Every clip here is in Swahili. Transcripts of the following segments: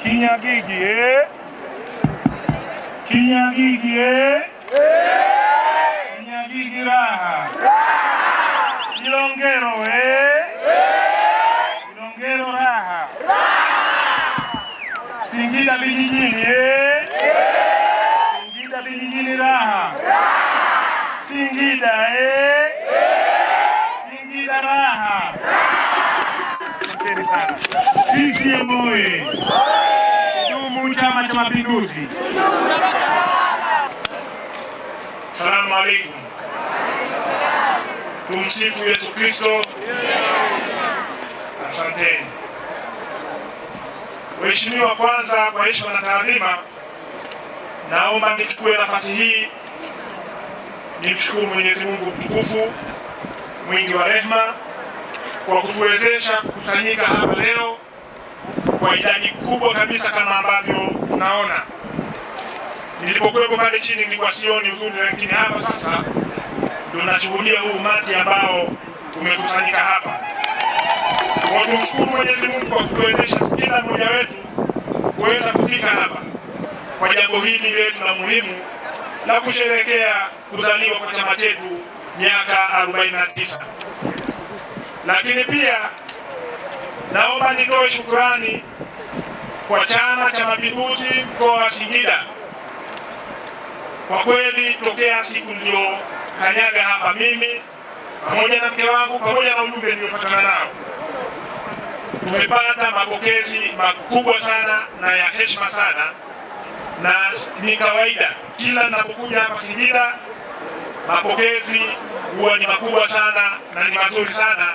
Kinyagigi Kinyagigi Kinyagigi raha. Ilongero Ilongero raha. Singida vijijini Singida vijijini raha. Singida Singida raha. Asanteni sana. CCM oyee! Dumu Chama cha Mapinduzi! Asalamu alaykum. Tumsifu Yesu Kristo. Asanteni. Waheshimiwa, kwanza kwa heshima na taadhima, naomba nichukue nafasi hii nimshukuru Mwenyezi Mungu mtukufu mwingi wa rehema kwa kutuwezesha kukusanyika hapa leo kwa idadi kubwa kabisa kama ambavyo tunaona. Nilipokuwepo pale chini nilikuwa sioni uzuri, lakini hapa sasa ndio nashuhudia huu umati ambao umekusanyika hapa. Kwa tumshukuru Mwenyezi Mungu kwa kutuwezesha kila mmoja wetu kuweza kufika hapa kwa jambo hili letu la muhimu la kusherehekea kuzaliwa kwa chama chetu miaka 49. Lakini pia naomba nitoe shukrani kwa Chama cha Mapinduzi mkoa wa Singida. Kwa kweli tokea siku ndio kanyaga hapa mimi pamoja na mke wangu pamoja na ujumbe niliofuatana nao, tumepata mapokezi makubwa sana na ya heshima sana, na ni kawaida kila ninapokuja hapa Singida mapokezi huwa ni makubwa sana na ni mazuri sana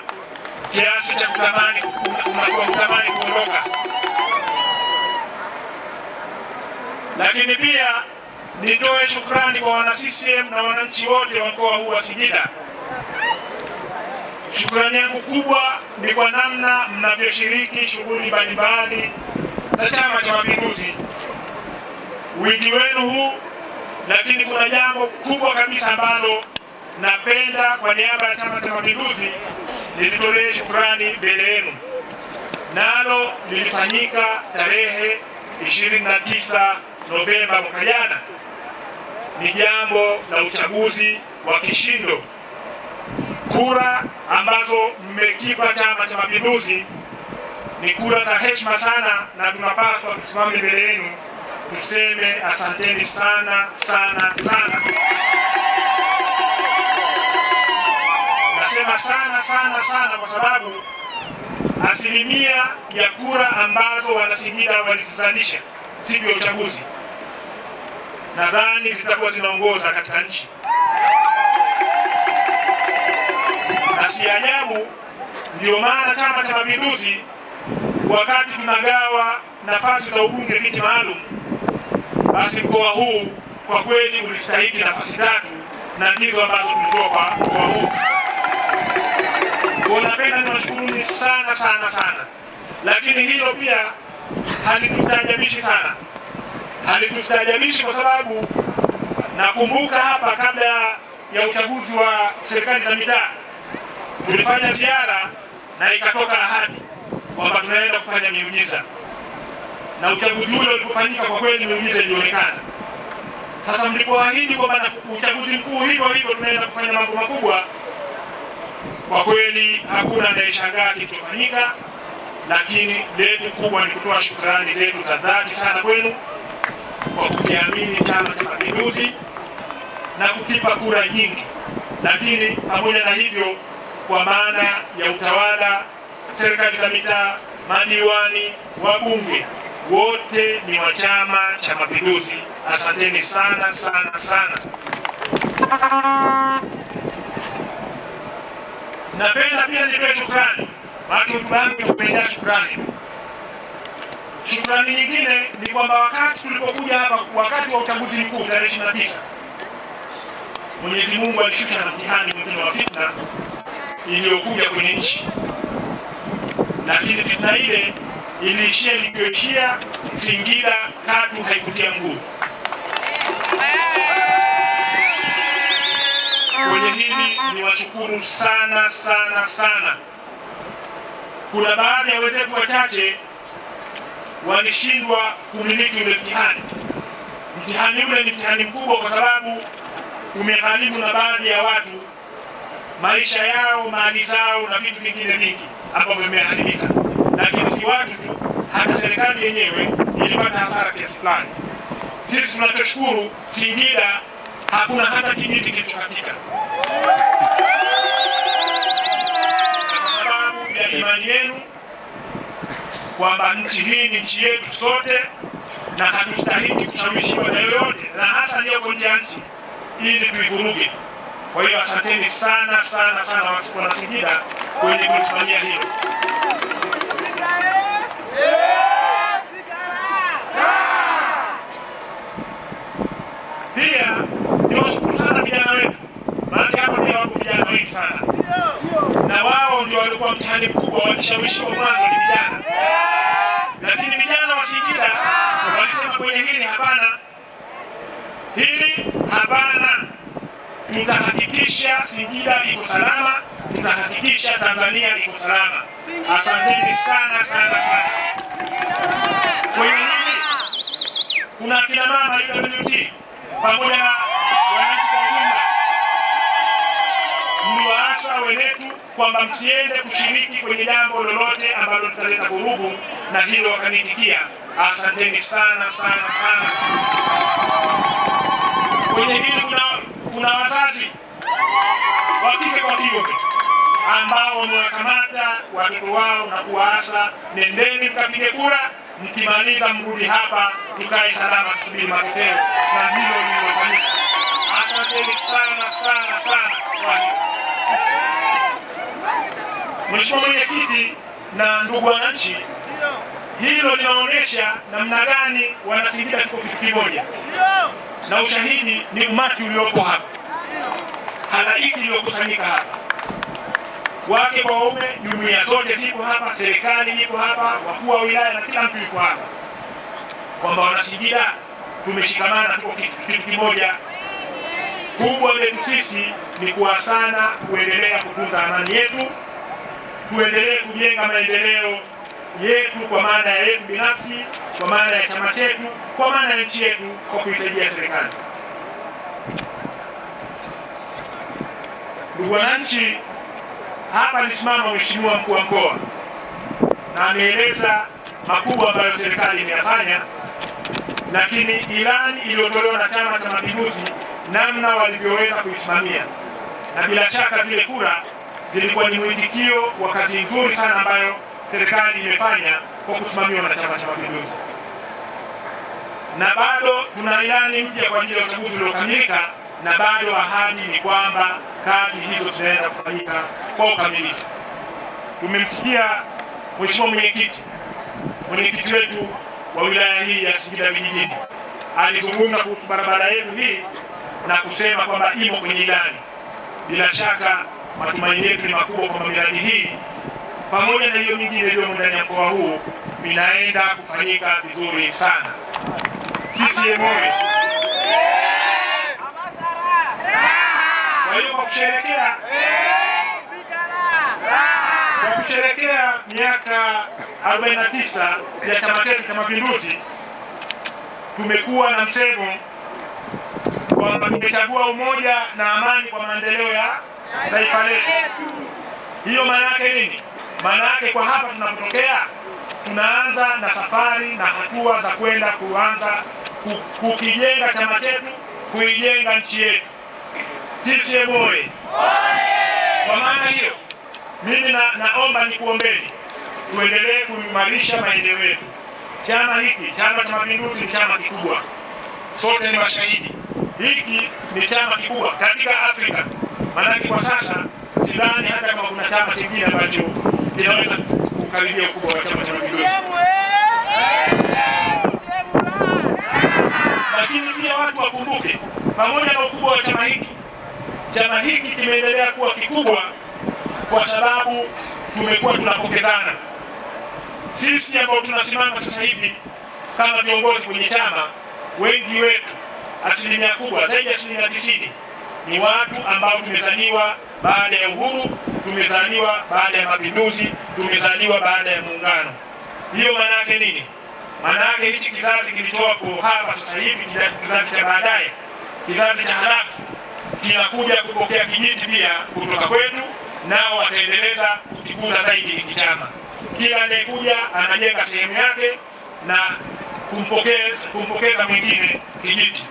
kiasi cha kutamani kuondoka. Lakini pia nitoe shukrani kwa wana CCM na wananchi wote wa mkoa huu wa Singida. Shukrani yangu kubwa ni kwa namna mnavyoshiriki shughuli mbalimbali za Chama cha Mapinduzi, wingi wenu huu. Lakini kuna jambo kubwa kabisa ambalo napenda kwa niaba ya Chama cha Mapinduzi nilitolee shukrani mbele yenu, nalo lilifanyika tarehe 29 Novemba mwaka jana. Ni jambo la uchaguzi wa kishindo. Kura ambazo mmekipa Chama cha Mapinduzi ni kura za heshima sana, na tunapaswa tusimame mbele yenu tuseme asanteni sana sana sana. Nasema sana sana sana kwa sababu asilimia ya kura ambazo Wanasingida walizizalisha siku ya uchaguzi nadhani zitakuwa zinaongoza katika nchi, na si ajabu. Ndio maana Chama cha Mapinduzi wakati tunagawa nafasi za ubunge viti maalum, basi mkoa huu kwa kweli ulistahili nafasi 3 na ndizo ambazo tulitoa kwa mkoa huu. Kwa napenda niwashukuruni sana sana sana, lakini hilo pia halitustaajabishi sana. Halitustaajabishi kwa sababu nakumbuka hapa kabla ya uchaguzi wa serikali za mitaa tulifanya ziara na ikatoka ahadi kwamba tunaenda kufanya miujiza, na uchaguzi ule ulipofanyika kwa kweli miujiza ilionekana. Sasa mlipoahidi kwamba na uchaguzi mkuu hivyo hivyo tunaenda kufanya mambo makubwa, kwa kweli hakuna anayeshangaa kilichofanyika. Lakini letu kubwa ni kutoa shukrani zetu za dhati sana kwenu kwa kukiamini Chama cha Mapinduzi na kukipa kura nyingi. Lakini pamoja na hivyo, kwa maana ya utawala, serikali za mitaa, madiwani, wabunge wote ni wa Chama cha Mapinduzi. Asanteni sana sana sana. Napenda pia nitoe shukrani, watu wangu kupenda shukrani. Shukrani nyingine ni kwamba wakati tulipokuja hapa wakati wa uchaguzi mkuu tarehe 29, Mwenyezi Mungu alishusha na mtihani mwingine wa fitna iliyokuja kwenye nchi, lakini fitna ile iliishia ilivyoishia. Singida katu haikutia mguu kwenye hili. Ni washukuru sana sana sana. Kuna baadhi ya wenzetu wachache walishindwa kumiliki ule mtihani. Mtihani ule ni mtihani mkubwa kwa sababu umegharimu na baadhi ya watu maisha yao, mali zao na vitu vingine vingi ambavyo vimeharibika. Lakini si watu tu, hata serikali yenyewe ilipata hasara kiasi fulani. Sisi tunachoshukuru, Singida hakuna hata kijiti kilichokatika. Kwa sababu ya imani yenu kwamba nchi hii ni nchi yetu sote na hatustahili kushawishiwa na yoyote, na hasa aliyoko nje ya nchi, ili tuivuruge. Kwa hiyo asanteni sana sana sana wana Singida kwenye kusimamia hilo. Pia niwashukuru sana vijana wetu, maana hapa pia wako vijana wengi sana, na wao ndio walikuwa mtihani mkubwa, walishawishiwa mwanzo ni vijana. Lakini vijana wa Singida walisema kwenye hili hapana, hili hapana. Tutahakikisha Singida iko salama, tutahakikisha Tanzania iko salama. Asanteni sana sana sana. Kwenye hili kuna kina mama UWT pamoja na wananchi kwa ujumla, mliwaasa wenetu kwamba msiende kushiriki kwenye jambo lolote ambalo litaleta vurugu, na hilo wakaniitikia. Asanteni sana sana sana. Kwenye hili kuna wazazi wa kike kwa kiume ambao wamewakamata watoto wao na kuwaasa, nendeni mkapige kura, mkimaliza mrudi hapa tukae salama tusubiri matokeo, na hilo lilifanyika. Asanteni sana sana sana kwa hiyo. Mheshimiwa Mwenyekiti na ndugu wananchi, hilo linaonyesha namna gani wana Singida tuko kitu kimoja, na ushahidi ni umati uliopo hapa, halaiki iliyokusanyika hapa, wake kwa waume, jumuiya zote ziko hapa, serikali iko hapa, wakuu wa wilaya na kila mtu yuko hapa, kwamba wana Singida tumeshikamana, tuko kitu kimoja. Kubwa letu sisi ni kuasana kuendelea kutunza amani yetu, tuendelee kujenga maendeleo yetu kwa maana ya yetu binafsi, kwa maana ya chama chetu, kwa maana ya nchi yetu, kwa kuisaidia serikali. Ndugu wananchi, hapa nisimama Mheshimiwa Mkuu wa Mkoa na ameeleza makubwa ambayo serikali imeyafanya, lakini ilani iliyotolewa na Chama cha Mapinduzi namna walivyoweza kuisimamia, na bila shaka zile kura zilikuwa ni mwitikio wa kazi nzuri sana ambayo serikali imefanya kwa kusimamiwa na Chama cha Mapinduzi. Na bado tuna ilani mpya kwa ajili ya uchaguzi uliokamilika, na bado ahadi ni kwamba kazi hizo zinaenda kufanyika kwa ukamilifu. Tumemsikia Mheshimiwa mwenyekiti wetu wa wilaya hii ya Singida Vijijini alizungumza kuhusu barabara yetu hii na kusema kwamba imo kwenye ilani. Bila shaka matumaini yetu ni makubwa kwamba miradi hii pamoja na hiyo mingine iliyomo ndani ya mkoa huu vinaenda kufanyika vizuri sana. CCM oyee! Kwa hiyo kwa kusherehekea miaka 49 ya chama chetu cha Mapinduzi, tumekuwa na msemo kwamba tumechagua umoja na amani kwa maendeleo ya taifa letu. Hiyo maana yake nini? Maana yake kwa hapa tunapotokea, tunaanza na safari na hatua za kwenda kuanza kukijenga chama chetu, kuijenga nchi yetu. CCM oyee! Kwa maana hiyo mimi naomba nikuombeni tuendelee kuimarisha maendeleo yetu. Chama hiki, Chama cha Mapinduzi, ni chama kikubwa, sote ni mashahidi. Hiki ni chama kikubwa katika Afrika, maanake kwa sasa sidhani hata kama kuna chama kingine ambacho kinaweza kukaribia ukubwa wa Chama cha Mapinduzi. Lakini pia watu wakumbuke, pamoja na ukubwa wa chama hiki kimeendelea kuwa kikubwa kwa sababu tumekuwa tunapokezana. Sisi ambao tunasimama sasa hivi kama viongozi kwenye chama, wengi wetu, asilimia kubwa, zaidi ya 90, ni watu ambao tumezaliwa baada ya uhuru, tumezaliwa baada ya mapinduzi, tumezaliwa baada ya muungano. Hiyo maana yake nini? Maanake hichi kizazi kilichopo hapa sasa hivi, kizazi cha baadaye, kizazi cha halafu, kinakuja kupokea kijiti pia kutoka kwetu, nao wataendeleza kukikuza zaidi hiki chama. Kila anayekuja anajenga sehemu yake na kumpokeza mwingine kijiti.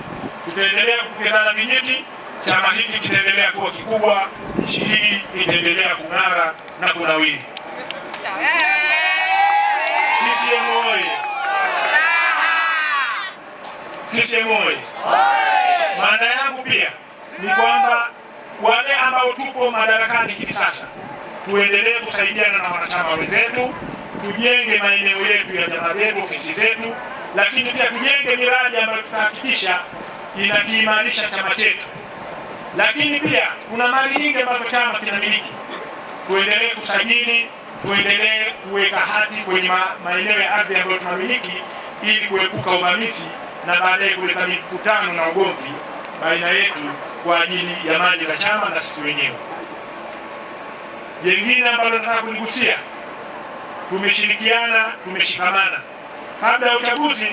Tutaendelea kupokezana vijiti, chama hiki kitaendelea kuwa kikubwa, nchi hii itaendelea kung'ara na kunawiri. CCM oyee! CCM oyee! Maana yangu pia ni kwamba wale ambao tupo madarakani hivi sasa tuendelee kusaidiana na wanachama wenzetu, tujenge maeneo yetu ya vyama vyetu, ofisi zetu, lakini pia tujenge miradi ambayo tutahakikisha inakiimarisha chama chetu. Lakini pia kuna mali nyingi ambazo chama kinamiliki, tuendelee kusajili, tuendelee kuweka hati kwenye maeneo ya ardhi ambayo tunamiliki, ili kuepuka uvamizi na baadaye kuleta mivutano na ugomvi baina yetu kwa ajili ya mali za chama na sisi wenyewe. Jengine ambalo nataka kuligusia, tumeshirikiana, tumeshikamana. Kabla ya uchaguzi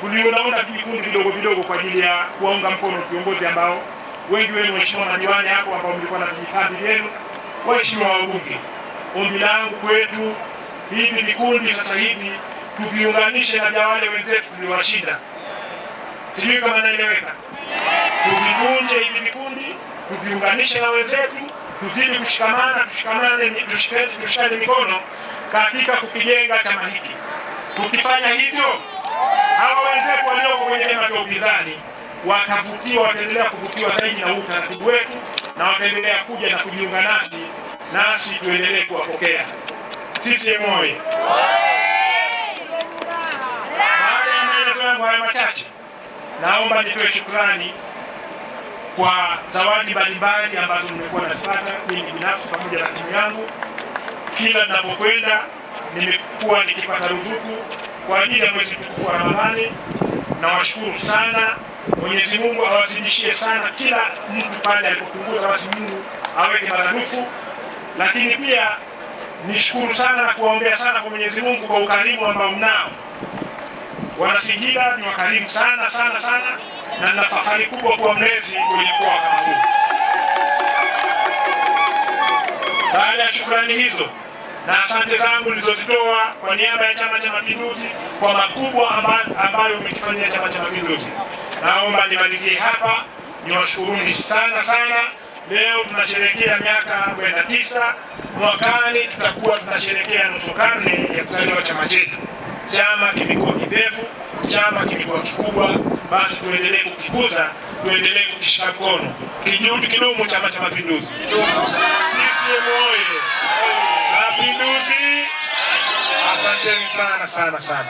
tuliunda vikundi vidogo vidogo kwa ajili ya kuwaunga mkono viongozi ambao wengi wenu waheshimiwa madiwani hapo ambao mlikuwa na vijikazi vyenu, waheshimiwa wabunge. Ombi langu kwetu, hivi vikundi sasa hivi tuviunganishe na vya wale wenzetu tuliowashinda. Sijui kama naeleweka. Tuvikunje hivi vikundi, tuviunganishe na wenzetu, tuzidi kushikamana, tushikane mikono katika kukijenga chama hiki. Tukifanya hivyo, hawa wenzetu walioko kwenye vyama vya upinzani wataendelea kuvutiwa zaidi na utaratibu wetu, na wataendelea kuja na kujiunga nasi tuendelee kuwapokea. CCM oyee! Baada ya maelezo yangu haya machache, naomba nitoe shukrani kwa zawadi mbalimbali ambazo nimekuwa nazipata mimi binafsi pamoja na timu yangu. Kila ninapokwenda nimekuwa nikipata ruzuku kwa ajili ya mwezi mtukufu wa Ramadhani. Nawashukuru sana. Mwenyezi Mungu awazidishie sana, kila mtu pale alipopunguza basi Mungu aweke maradufu. Lakini pia nishukuru sana na kuwaombea sana kwa Mwenyezi Mungu kwa ukarimu ambao mnao. Wanasingida ni wakarimu sana sana sana, na nina fahari kubwa kuwa mlezi kwenye mkoa kama huu. Baada ya shukrani hizo na asante zangu nilizozitoa kwa niaba ya Chama cha Mapinduzi kwa makubwa ambayo umekifanyia Chama cha Mapinduzi, naomba nimalizie hapa. Niwashukuruni sana sana. Leo tunasherehekea miaka 49, mwakani tutakuwa tunasherehekea nusu karne ya kuzaliwa chama chetu. Chama kimekuwa kipevu, chama kimekuwa kikubwa, basi tuendelee kukikuza, tuendelee kukishika mkono. Kidumu Chama cha Mapinduzi! CCM oyee! Mapinduzi! Asanteni sana sana sana.